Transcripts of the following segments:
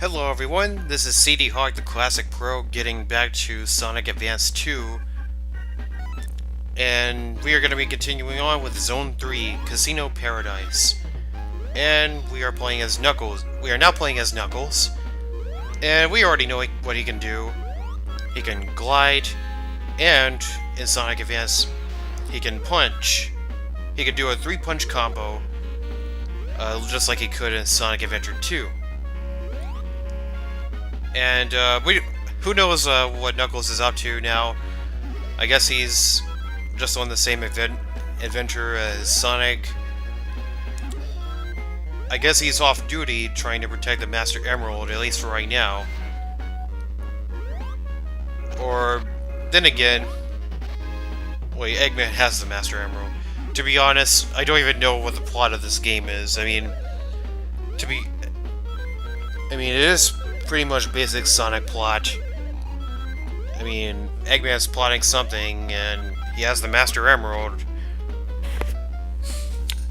Hello everyone, this is CD Hawk the Classic Pro getting back to Sonic Advance 2, and we are going to be continuing on with Zone 3, Casino Paradise. And we are playing as Knuckles. We are now playing as Knuckles, and we already know what he can do. He can glide, and in Sonic Advance, he can punch. He can do a 3-punch combo, just like he could in Sonic Adventure 2. And who knows what Knuckles is up to now. I guess he's just on the same adventure as Sonic. I guess he's off duty trying to protect the Master Emerald, at least for right now. Or, then again, wait, Eggman has the Master Emerald. To be honest, I don't even know what the plot of this game is. I mean, it is pretty much basic Sonic plot. I mean, Eggman's plotting something, and he has the Master Emerald.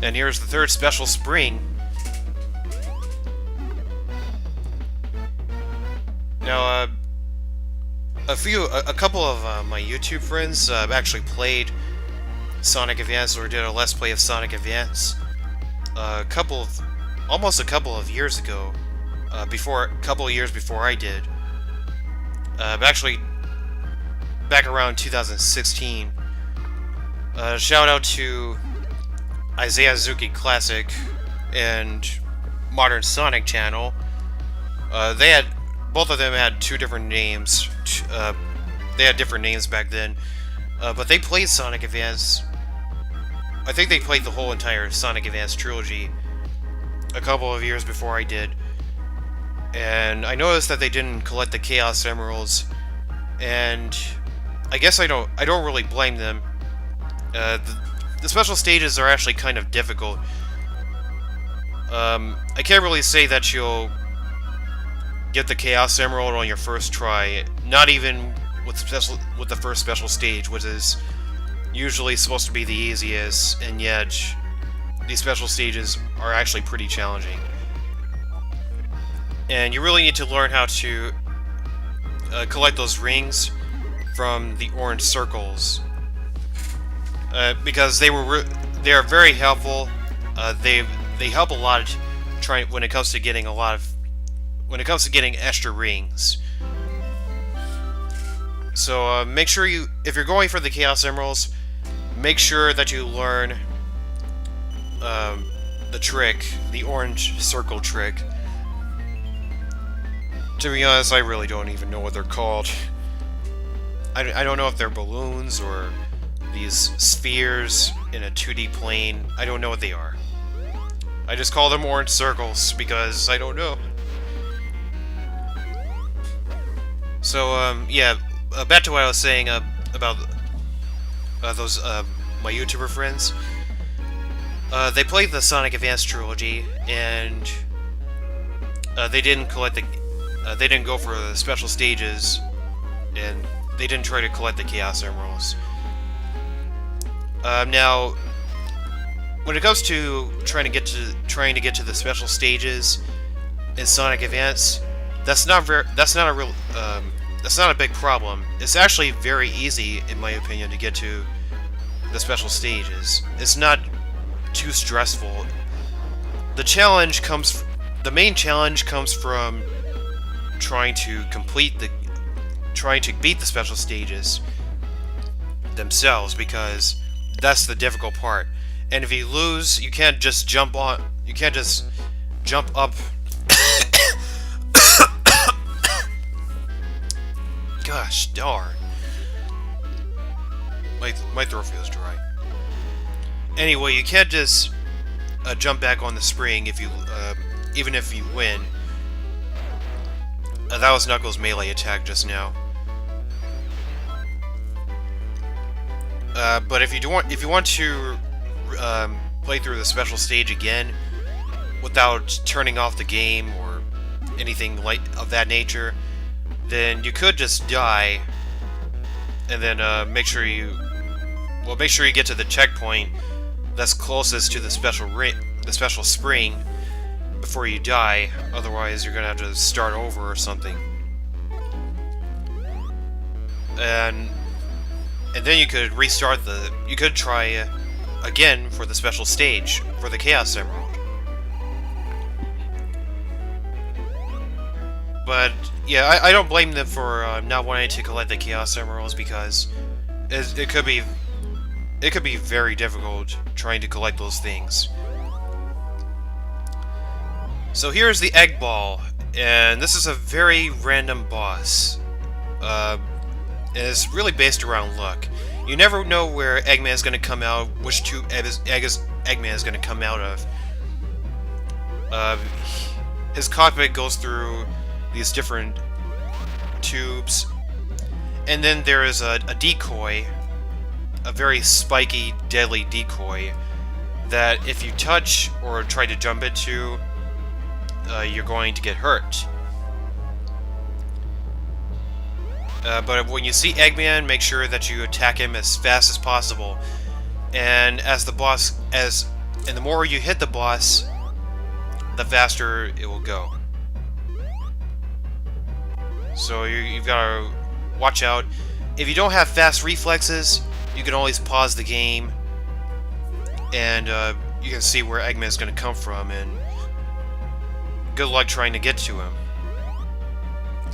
And here's the third special spring. Now, a couple of my YouTube friends actually played Sonic Advance or did a Let's Play of Sonic Advance almost a couple of years ago. A couple of years before I did. Actually, back around 2016. Shout out to Isaiah Zuki Classic and Modern Sonic channel. Both of them had two different names. They had different names back then, but they played Sonic Advance. I think they played the whole entire Sonic Advance trilogy a couple of years before I did. And I noticed that they didn't collect the Chaos Emeralds, and I guess I don't really blame them. The special stages are actually kind of difficult. I can't really say that you'll get the Chaos Emerald on your first try, not even with the first special stage, which is usually supposed to be the easiest, and yet these special stages are actually pretty challenging. And you really need to learn how to collect those rings from the orange circles, because they are very helpful. They help a lot when it comes to getting extra rings. So make sure if you're going for the Chaos Emeralds, make sure that you learn the trick, the orange circle trick. To be honest, I really don't even know what they're called. I don't know if they're balloons or these spheres in a 2D plane. I don't know what they are. I just call them orange circles because I don't know. So, yeah, back to what I was saying about those my YouTuber friends. They played the Sonic Advance trilogy, and they didn't collect they didn't go for the special stages, and they didn't try to collect the Chaos Emeralds. Now, when it comes to trying to get to the special stages in Sonic Advance, that's not a big problem. It's actually very easy, in my opinion, to get to the special stages. It's not too stressful. The main challenge comes from trying to beat the special stages themselves, because that's the difficult part. And if you lose, you can't just jump up. Gosh darn. My throat feels dry. Anyway, you can't just jump back on the spring even if you win. That was Knuckles' melee attack just now. But if you want to play through the special stage again without turning off the game or anything of that nature, then you could just die, and then make sure you get to the checkpoint that's closest to the special spring, before you die, otherwise you're gonna have to start over or something. And then you could restart you could try again for the special stage, for the Chaos Emerald. But, yeah, I don't blame them for not wanting to collect the Chaos Emeralds, because it could be very difficult trying to collect those things. So here's the Egg Ball, and this is a very random boss. And it's really based around luck. You never know where Eggman is going to come out, which tube Eggman is going to come out of. His cockpit goes through these different tubes, and then there is a decoy, a very spiky, deadly decoy, that if you touch or try to jump into, you're going to get hurt. But when you see Eggman, make sure that you attack him as fast as possible. And and the more you hit the boss, the faster it will go. So you've got to watch out. If you don't have fast reflexes, you can always pause the game, and you can see where Eggman is going to come from, and good luck trying to get to him.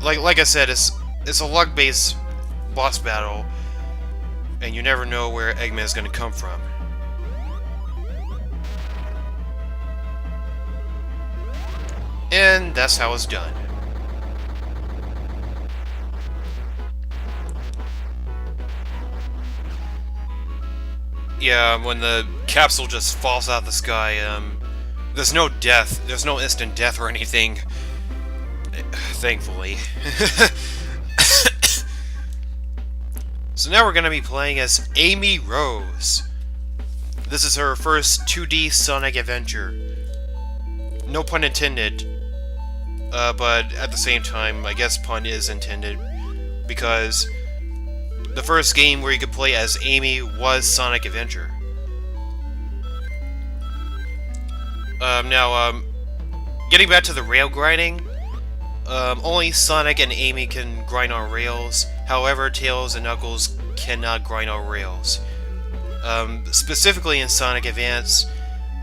Like I said, it's a luck-based boss battle, and you never know where Eggman is going to come from. And that's how it's done. Yeah, when the capsule just falls out of the sky, there's no death. There's no instant death or anything. Thankfully. So now we're going to be playing as Amy Rose. This is her first 2D Sonic adventure. No pun intended. But at the same time, I guess pun is intended. Because the first game where you could play as Amy was Sonic Adventure. Now, getting back to the rail grinding, only Sonic and Amy can grind on rails. However, Tails and Knuckles cannot grind on rails. Specifically in Sonic Advance,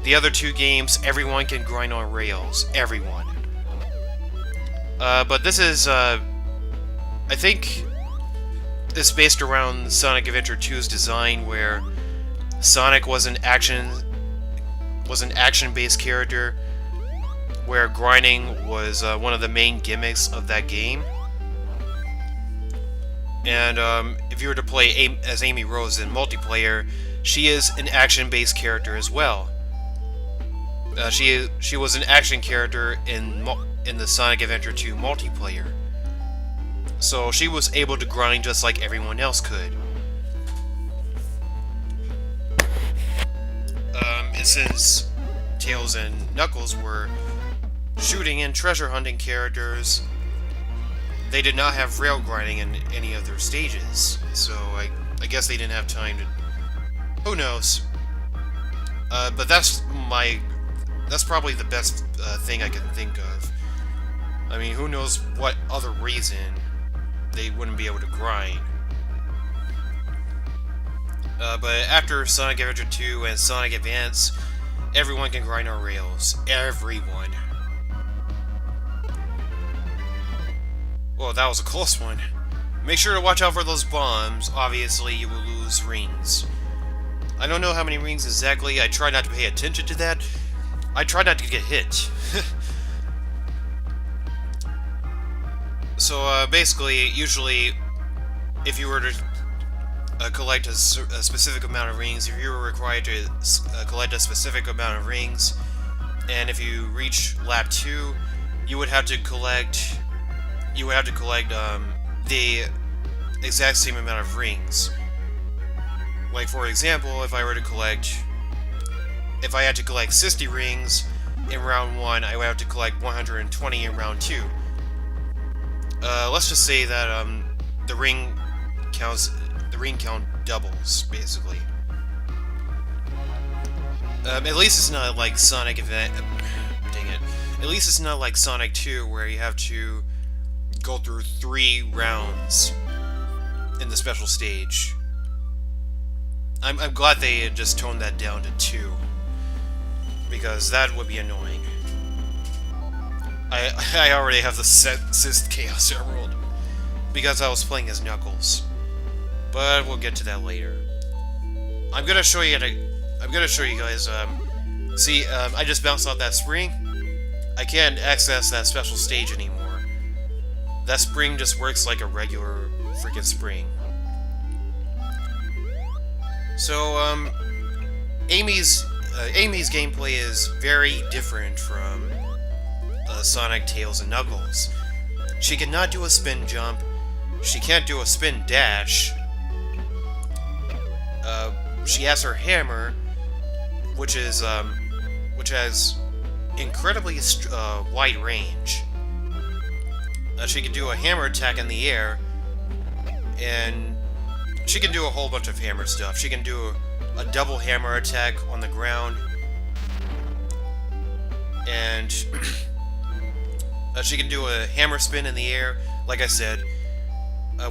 the other two games, everyone can grind on rails. Everyone. But this is, I think, it's based around Sonic Adventure 2's design, where Sonic was an action-based character, where grinding was one of the main gimmicks of that game. And if you were to play as Amy Rose in multiplayer, she is an action-based character as well. She was an action character in the Sonic Adventure 2 multiplayer. So she was able to grind just like everyone else could. And since Tails and Knuckles were shooting and treasure hunting characters, they did not have rail grinding in any of their stages. So I guess they didn't have time to... Who knows? But that's probably the best thing I can think of. I mean, who knows what other reason they wouldn't be able to grind. But after Sonic Adventure 2 and Sonic Advance, everyone can grind on rails. Everyone. Well, that was a close one. Make sure to watch out for those bombs. Obviously, you will lose rings. I don't know how many rings exactly. I try not to pay attention to that. I try not to get hit. So, basically, usually, if you were to collect a specific amount of rings, if you were required to collect a specific amount of rings, and if you reach lap 2, you would have to collect the exact same amount of rings. Like, for example, if I had to collect 60 rings in round 1, I would have to collect 120 in round 2. Let's just say that the ring count doubles, basically. At least it's not like Sonic Advance. Dang it! At least it's not like Sonic 2, where you have to go through 3 rounds in the special stage. I'm glad they just toned that down to 2, because that would be annoying. I already have the Sith Chaos Emerald because I was playing as Knuckles, but we'll get to that later. I'm gonna show you guys. See, I just bounced off that spring. I can't access that special stage anymore. That spring just works like a regular freaking spring. So, Amy's gameplay is very different from Sonic, Tails, and Knuckles. She cannot do a spin jump. She can't do a spin dash. She has her hammer, which has incredibly wide range. She can do a hammer attack in the air, and she can do a whole bunch of hammer stuff. She can do a double hammer attack on the ground, and she can do a hammer spin in the air. Like I said,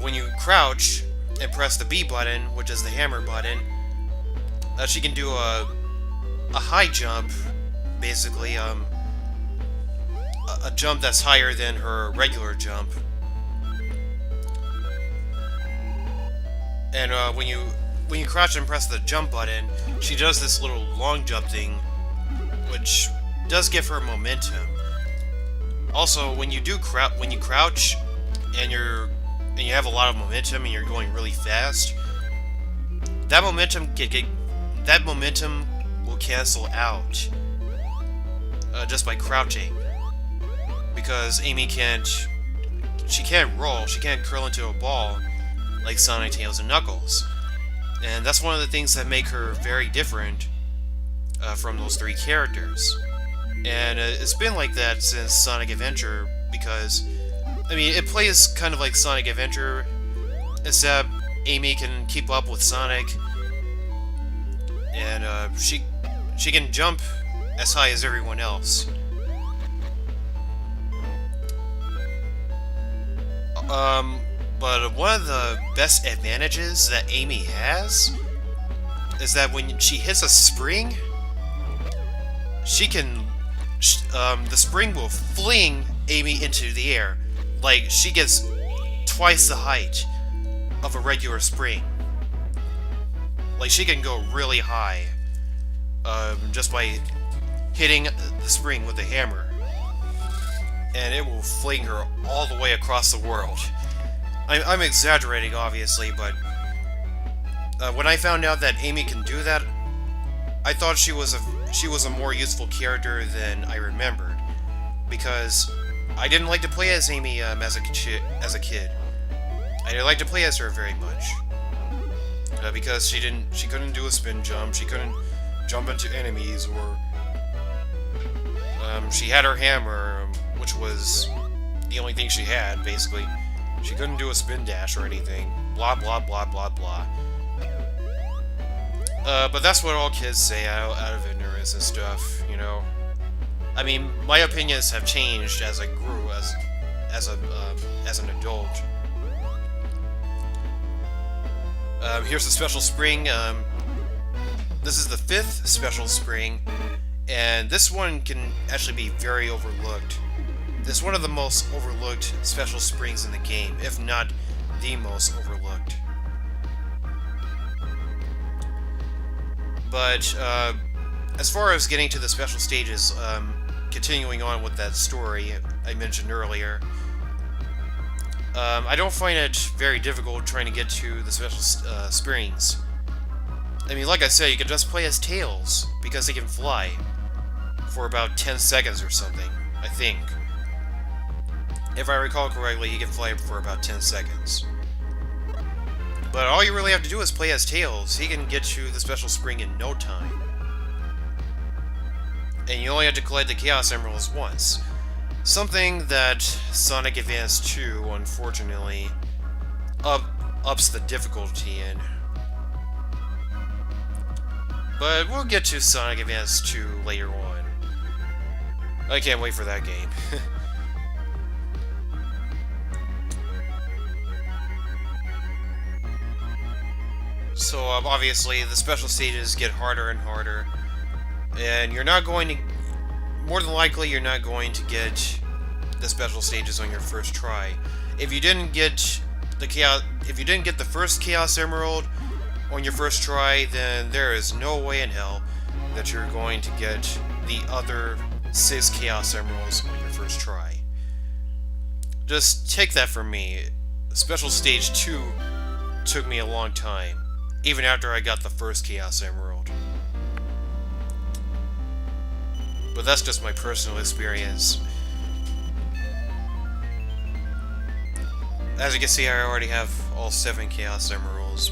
when you crouch and press the B button, which is the hammer button, she can do a high jump, basically, a jump that's higher than her regular jump. And when you crouch and press the jump button, she does this little long jump thing, which does give her momentum. Also, when you crouch and you have a lot of momentum and you're going really fast, that momentum will cancel out just by crouching, because Amy can't roll, she can't curl into a ball like Sonic, Tails, and Knuckles. And that's one of the things that make her very different from those 3 characters. And it's been like that since Sonic Adventure, because, I mean, it plays kind of like Sonic Adventure, except Amy can keep up with Sonic, and she can jump as high as everyone else. But one of the best advantages that Amy has is that when she hits a spring, the spring will fling Amy into the air. Like, she gets twice the height of a regular spring. Like, she can go really high just by hitting the spring with a hammer, and it will fling her all the way across the world. I'm exaggerating, obviously, but when I found out that Amy can do that, I thought she was a more useful character than I remembered, because I didn't like to play as Amy as a kid. I didn't like to play as her very much, because she couldn't do a spin jump, she couldn't jump into enemies, or she had her hammer, which was the only thing she had, basically. She couldn't do a spin dash or anything. Blah, blah, blah, blah, blah. But that's what all kids say out of ignorance and stuff, you know. I mean, my opinions have changed as I grew as an adult. Here's the special spring. This is the 5th special spring, and this one can actually be very overlooked. This is one of the most overlooked special springs in the game, if not the most overlooked. But as far as getting to the special stages, continuing on with that story I mentioned earlier, I don't find it very difficult trying to get to the special springs. I mean, like I said, you can just play as Tails, because he can fly for about 10 seconds or something, I think. If I recall correctly, he can fly for about 10 seconds. But all you really have to do is play as Tails. He can get to the special spring in no time. And you only have to collect the Chaos Emeralds once. Something that Sonic Advance 2, unfortunately, ups the difficulty in. But we'll get to Sonic Advance 2 later on. I can't wait for that game. So, obviously, the special stages get harder and harder. And you're not going to... More than likely, you're not going to get the special stages on your first try. If you didn't get the chaos... If you didn't get the first Chaos Emerald on your first try, then there is no way in hell that you're going to get the other 6 Chaos Emeralds on your first try. Just take that from me. Special Stage 2 took me a long time, even after I got the first Chaos Emerald. But that's just my personal experience. As you can see, I already have all 7 Chaos Emeralds.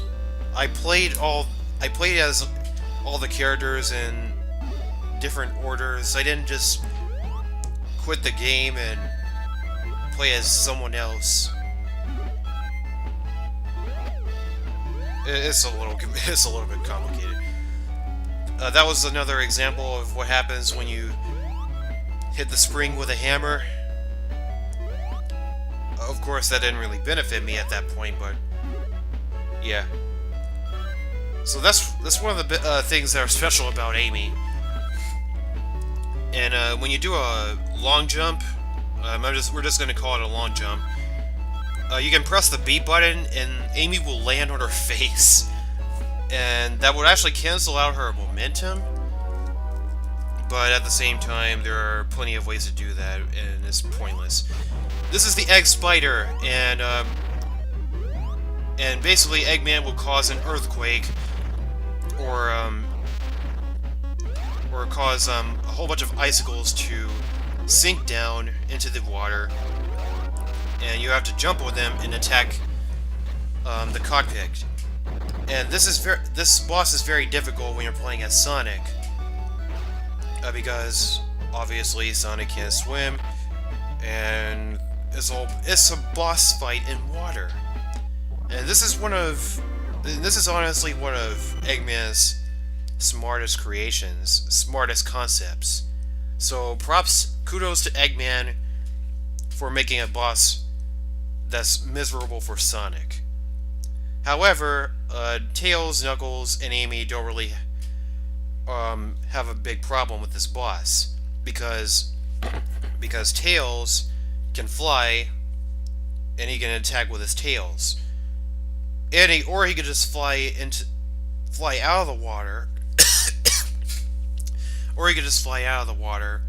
I played as all the characters in different orders. I didn't just quit the game and play as someone else. It's a little bit complicated. That was another example of what happens when you hit the spring with a hammer. Of course, that didn't really benefit me at that point, but yeah. So that's one of the things that are special about Amy. And when you do a long jump, we're just gonna call it a long jump. You can press the B button, and Amy will land on her face, and that would actually cancel out her momentum. But at the same time, there are plenty of ways to do that, and it's pointless. This is the Egg Spider, and basically Eggman will cause an earthquake, or cause a whole bunch of icicles to sink down into the water, and you have to jump on them and attack the cockpit. And this boss is very difficult when you're playing as Sonic, because obviously Sonic can't swim, and it's a boss fight in water. And this is honestly one of Eggman's smartest creations, smartest concepts. So kudos to Eggman for making a boss that's miserable for Sonic. However, Tails, Knuckles, and Amy don't really have a big problem with this boss, because Tails can fly, and he can attack with his tails, or he could just fly out of the water, or he could just fly out of the water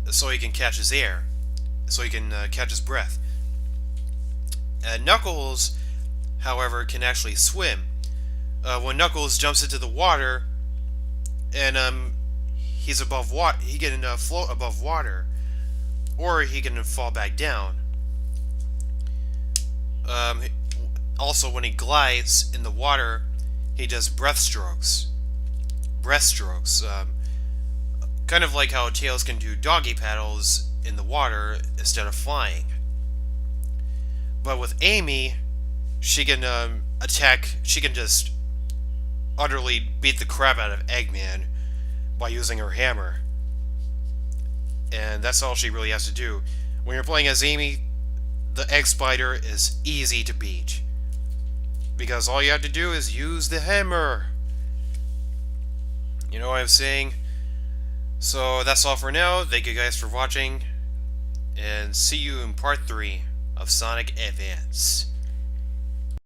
so he can catch his air, so he can catch his breath. Knuckles, however, can actually swim. When Knuckles jumps into the water, and he's above water, he can float above water, or he can fall back down. Also, when he glides in the water, he does breaststrokes. Kind of like how Tails can do doggy paddles in the water instead of flying. But with Amy, she can she can just utterly beat the crap out of Eggman by using her hammer. And that's all she really has to do. When you're playing as Amy, the Egg Spider is easy to beat, because all you have to do is use the hammer. You know what I'm saying? So that's all for now. Thank you guys for watching, and see you in part 3 of Sonic Advance.